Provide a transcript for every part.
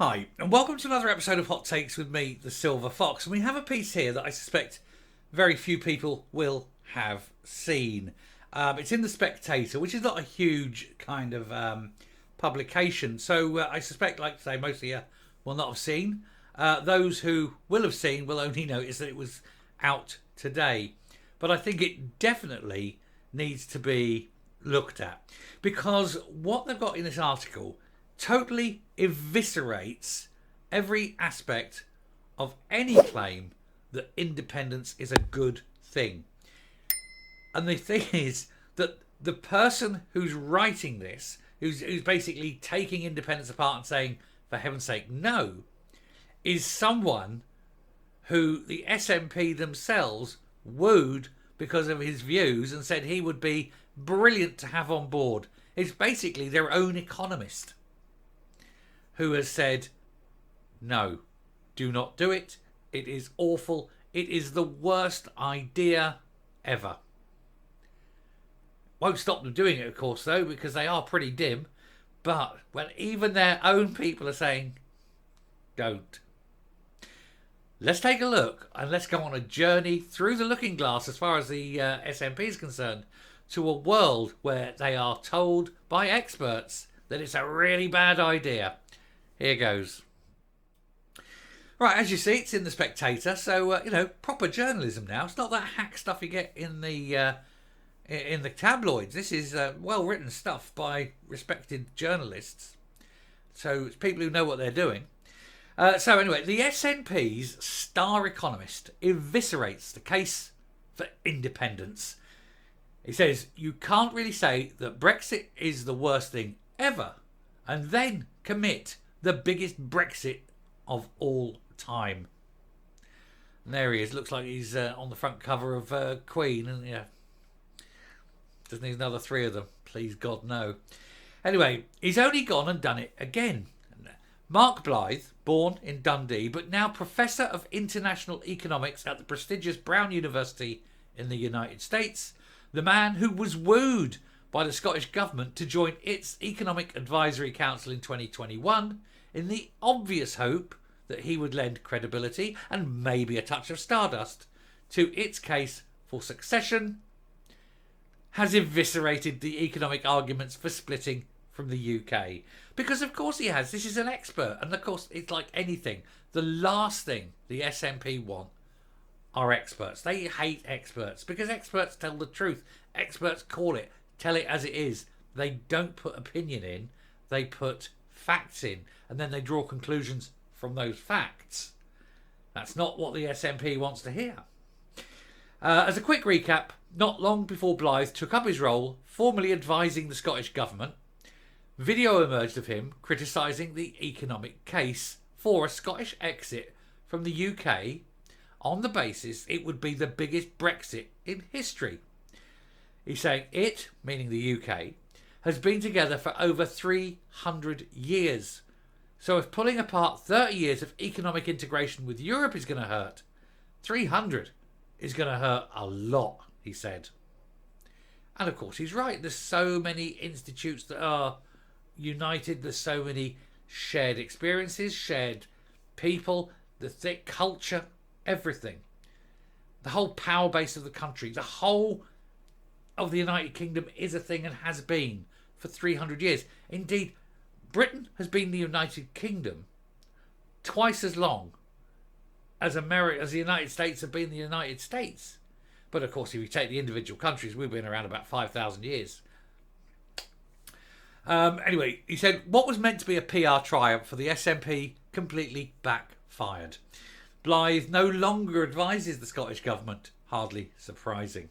Hi, and welcome to another episode of Hot Takes with me, the Silver Fox. And we have a piece here that I suspect very few people will have seen. It's in the Spectator, which is not a huge kind of publication. So I suspect, like I say, most of you will not have seen. Those who will have seen will only notice that it was out today. But I think it definitely needs to be looked at, because what they've got in this article totally eviscerates every aspect of any claim that independence is a good thing. And the thing is that the person who's writing this, who's basically taking independence apart and saying, for heaven's sake, no, is someone who the SNP themselves wooed because of his views and said he would be brilliant to have on board. It's basically their own economist who has said, no, do not do it. It is awful. It is the worst idea ever. Won't stop them doing it, of course, though, because they are pretty dim. But when even their own people are saying, don't. Let's take a look and let's go on a journey through the looking glass as far as the SNP is concerned, to a world where they are told by experts that it's a really bad idea. Here goes. Right, as you see, it's in the Spectator, so proper journalism now. It's not that hack stuff you get in the tabloids. This is well-written stuff by respected journalists. So it's people who know what they're doing. So anyway, the SNP's star economist eviscerates the case for independence. He says, you can't really say that Brexit is the worst thing ever and then commit the biggest Brexit of all time. And there he is. Looks like he's on the front cover of Queen. And yeah, doesn't need another 3 of them. Please God, no. Anyway, he's only gone and done it again. Mark Blythe, born in Dundee, but now Professor of International Economics at the prestigious Brown University in the United States, the man who was wooed by the Scottish Government to join its Economic Advisory Council in 2021 in the obvious hope that he would lend credibility and maybe a touch of stardust to its case for succession, has eviscerated the economic arguments for splitting from the UK. Because of course he has. This is an expert. And of course it's like anything. The last thing the SNP want are experts. They hate experts because experts tell the truth. Experts tell it as it is. They don't put opinion in. They put facts in. And then they draw conclusions from those facts. That's not what the SNP wants to hear. As a quick recap, not long before Blythe took up his role, formally advising the Scottish Government, video emerged of him criticising the economic case for a Scottish exit from the UK on the basis it would be the biggest Brexit in history. He's saying it, meaning the UK, has been together for over 300 years. So if pulling apart 30 years of economic integration with Europe is going to hurt, 300 is going to hurt a lot, he said. And of course he's right. There's so many institutes that are united. There's so many shared experiences, shared people, the thick culture, everything. The whole power base of the country, the whole of the United Kingdom is a thing and has been for 300 years. Indeed, Britain has been the United Kingdom twice as long as the United States have been the United States. But of course, if you take the individual countries, we've been around about 5,000 years. Anyway, he said what was meant to be a PR triumph for the SNP completely backfired. Blythe no longer advises the Scottish Government, hardly surprising.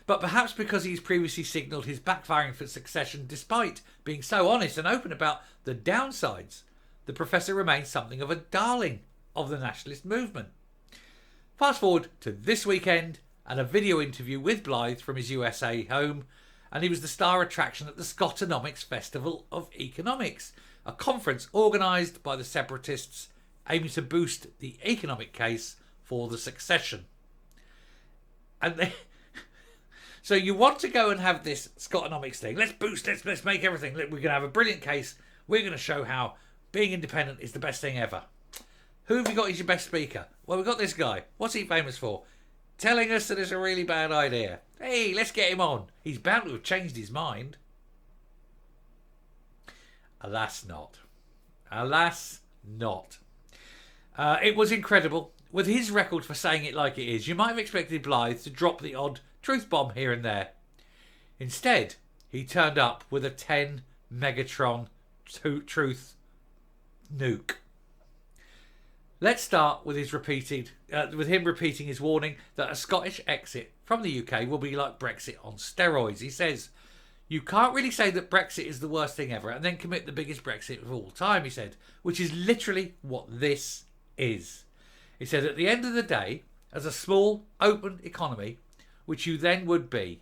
But perhaps because he's previously signalled his backfiring for succession despite being so honest and open about the downsides, the professor remains something of a darling of the nationalist movement. Fast forward to this weekend and a video interview with Blythe from his USA home, and he was the star attraction at the Scotonomics Festival of Economics, a conference organised by the separatists aiming to boost the economic case for the succession. And so you want to go and have this Scotonomics thing. Let's boost, let's make everything. We're going to have a brilliant case. We're going to show how being independent is the best thing ever. Who have you got as your best speaker? Well, we've got this guy. What's he famous for? Telling us that it's a really bad idea. Hey, let's get him on. He's bound to have changed his mind. Alas not. Alas not. It was incredible. With his record for saying it like it is, you might have expected Blythe to drop the odd truth bomb here and there. Instead, he turned up with a 10 megatron truth nuke. Let's start with him repeating his warning that a Scottish exit from the UK will be like Brexit on steroids. He says, "You can't really say that Brexit is the worst thing ever and then commit the biggest Brexit of all time," he said, which is literally what this is. He said, at the end of the day, as a small, open economy, which you then would be,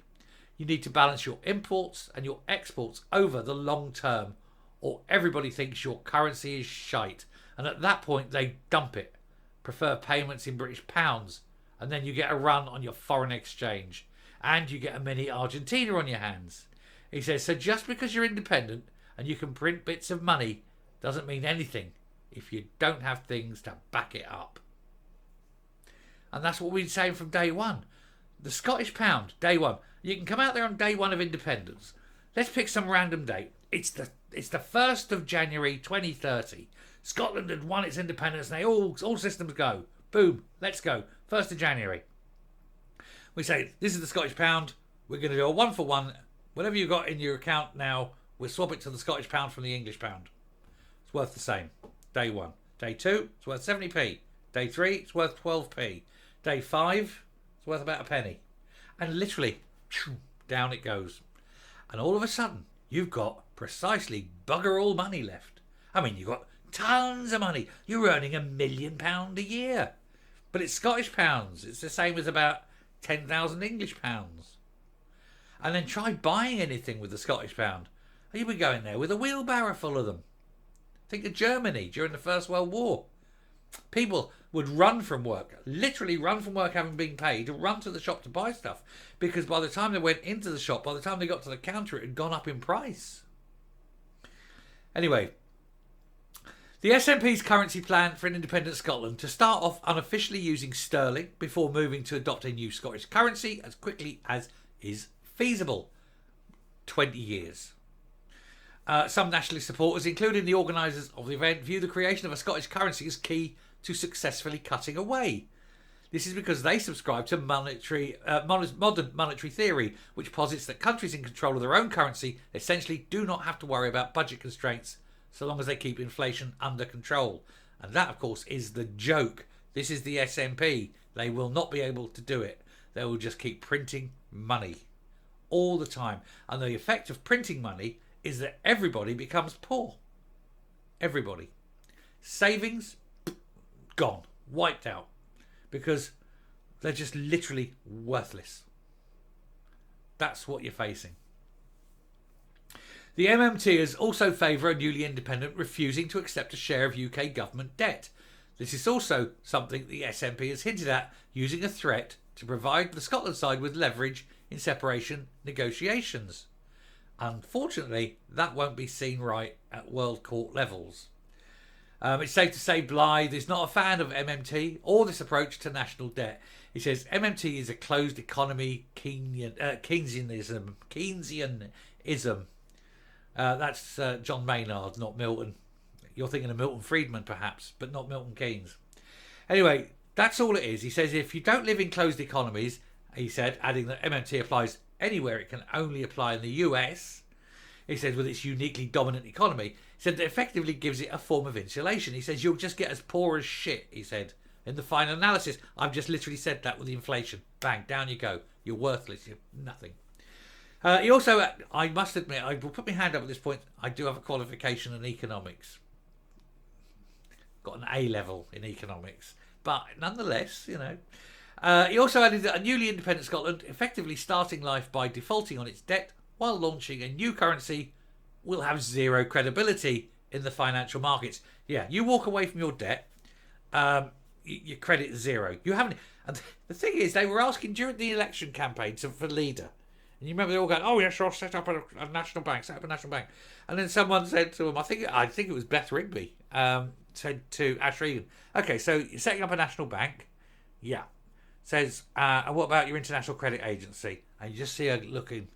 you need to balance your imports and your exports over the long term, or everybody thinks your currency is shite. And at that point, they dump it, prefer payments in British pounds, and then you get a run on your foreign exchange. And you get a mini Argentina on your hands. He says, so just because you're independent and you can print bits of money doesn't mean anything if you don't have things to back it up. And that's what we've been saying from day one. The Scottish pound, day one. You can come out there on day one of independence. Let's pick some random date. It's the 1st of January 2030. Scotland had won its independence and they all systems go. Boom, let's go. 1st of January. We say, this is the Scottish pound. We're going to do a 1-for-1. Whatever you've got in your account now, we'll swap it to the Scottish pound from the English pound. It's worth the same. Day 1. Day 2, it's worth 70p. Day 3, it's worth 12p. Day 5, it's worth about a penny. And literally, down it goes. And all of a sudden, you've got precisely bugger all money left. I mean, you've got tons of money. You're earning £1 million a year. But it's Scottish pounds. It's the same as about 10,000 English pounds. And then try buying anything with the Scottish pound. You'll be going there with a wheelbarrow full of them. Think of Germany during the First World War. People would run from work, literally run from work having been paid, to run to the shop to buy stuff. Because by the time they went into the shop, by the time they got to the counter, it had gone up in price. Anyway, the SNP's currency plan for an independent Scotland to start off unofficially using sterling before moving to adopt a new Scottish currency as quickly as is feasible. 20 years. Some nationalist supporters, including the organisers of the event, view the creation of a Scottish currency as key to successfully cutting away. This is because they subscribe to modern monetary theory, which posits that countries in control of their own currency essentially do not have to worry about budget constraints so long as they keep inflation under control. And that, of course, is the joke. This is the SNP. They will not be able to do it. They will just keep printing money all the time. And the effect of printing money is that everybody becomes poor. Everybody. Savings, gone. Wiped out. Because they're just literally worthless. That's what you're facing. The MMTers also favour a newly independent refusing to accept a share of UK government debt. This is also something the SNP has hinted at, using a threat to provide the Scotland side with leverage in separation negotiations. Unfortunately, that won't be seen right at world court levels. It's safe to say Blythe is not a fan of MMT or this approach to national debt. He says MMT is a closed economy Keynesianism. That's John Maynard, not Milton. You're thinking of Milton Friedman, perhaps, but not Milton Keynes. Anyway, that's all it is. He says if you don't live in closed economies, he said, adding that MMT applies anywhere, it can only apply in the US. He says with its uniquely dominant economy, he said that effectively gives it a form of insulation. He says you'll just get as poor as shit, he said. In the final analysis, I've just literally said that with the inflation. Bang, down you go. You're worthless. You're nothing. He also, I must admit, I will put my hand up at this point, I do have a qualification in economics. Got an A level in economics. But nonetheless, you know. He also added that a newly independent Scotland, effectively starting life by defaulting on its debt while launching a new currency, will have zero credibility in the financial markets. Yeah, you walk away from your debt, your credit is zero. You haven't. And the thing is, they were asking during the election campaign for leader, And you remember they all going, "Oh yes, I'll set up a national bank, set up a national bank." And then someone said to him, I think it was Beth Rigby, said to Ash Regan, "Okay, so you're setting up a national bank, yeah." Says, "And what about your international credit agency?" And you just see her looking,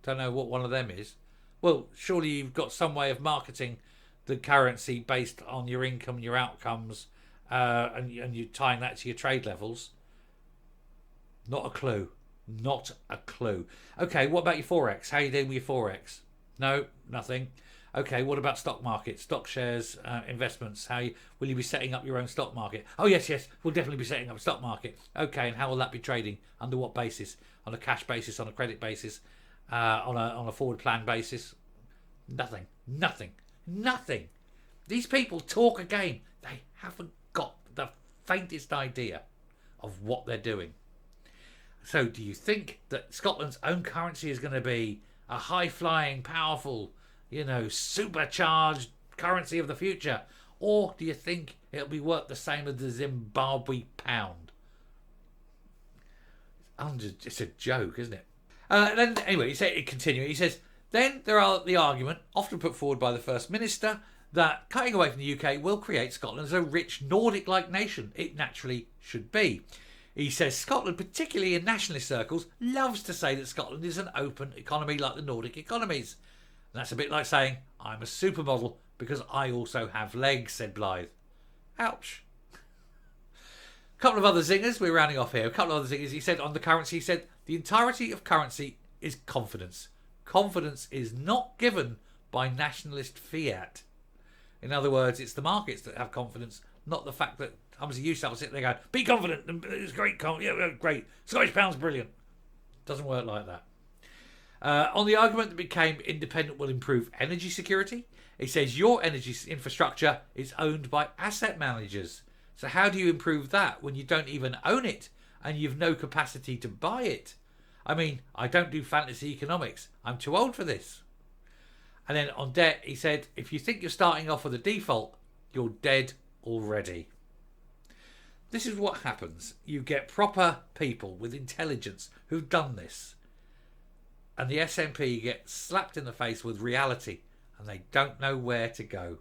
don't know what one of them is. Well, surely you've got some way of marketing the currency based on your income, your outcomes, and you're tying that to your trade levels. Not a clue. Not a clue. Okay, what about your Forex? How are you doing with your Forex? No, nothing. Okay, what about stock market, stock shares, investments? Will you be setting up your own stock market? Oh, yes, we'll definitely be setting up a stock market. Okay, and how will that be trading? Under what basis? On a cash basis, on a credit basis, on a forward plan basis? Nothing. These people talk a game. They haven't got the faintest idea of what they're doing. So do you think that Scotland's own currency is going to be a high-flying, powerful, supercharged currency of the future? Or do you think it'll be worth the same as the Zimbabwe pound? It's a joke, isn't it? Then anyway, he says, then there are the argument, often put forward by the First Minister, that cutting away from the UK will create Scotland as a rich Nordic-like nation it naturally should be. He says Scotland, particularly in nationalist circles, loves to say that Scotland is an open economy like the Nordic economies. And that's a bit like saying, I'm a supermodel because I also have legs, said Blythe. Ouch. A couple of other zingers, we're rounding off here. A couple of other zingers. He said on the currency, he said, the entirety of currency is confidence. Confidence is not given by nationalist fiat. In other words, it's the markets that have confidence, not the fact that obviously you start sitting there going, be confident, it's great, yeah, great, Scottish pound's brilliant. Doesn't work like that. On the argument that became independent will improve energy security, he says your energy infrastructure is owned by asset managers. So how do you improve that when you don't even own it and you've no capacity to buy it? I mean, I don't do fantasy economics. I'm too old for this. And then on debt, he said, if you think you're starting off with a default, you're dead already. This is what happens. You get proper people with intelligence who've done this. And the SNP get slapped in the face with reality and they don't know where to go.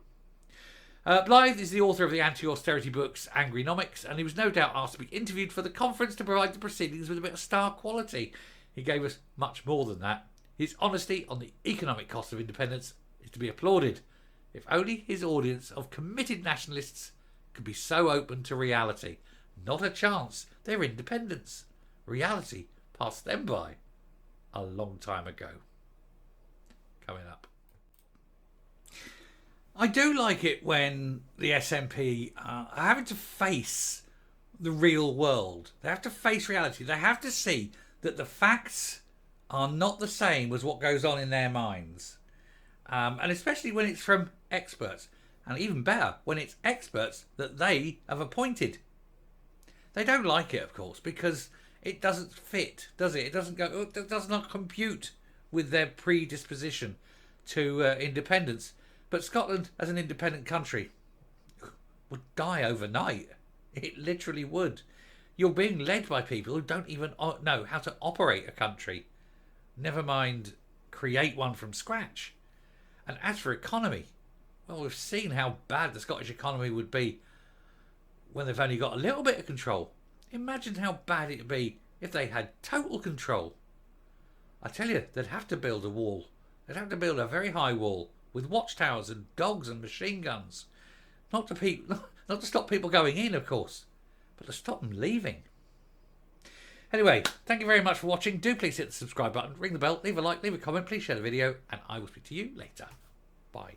Blythe is the author of the anti-austerity books Angrynomics, and he was no doubt asked to be interviewed for the conference to provide the proceedings with a bit of star quality. He gave us much more than that. His honesty on the economic cost of independence is to be applauded. If only his audience of committed nationalists could be so open to reality. Not a chance. They're independents. Reality passed them by a long time ago. Coming up. I do like it when the SNP are having to face the real world. They have to face reality. They have to see that the facts are not the same as what goes on in their minds. And especially when it's from experts. And even better, when it's experts that they have appointed. They don't like it, of course, because it doesn't fit, does it? It does not compute with their predisposition to independence. But Scotland, as an independent country, would die overnight. It literally would. You're being led by people who don't even know how to operate a country. Never mind create one from scratch. And as for economy, well, we've seen how bad the Scottish economy would be when they've only got a little bit of control. Imagine how bad it would be if they had total control. I tell you, they'd have to build a wall. They'd have to build a very high wall with watchtowers and dogs and machine guns. Not to stop people going in, of course, but to stop them leaving. Anyway, thank you very much for watching. Do please hit the subscribe button, ring the bell, leave a like, leave a comment, please share the video, and I will speak to you later. Bye.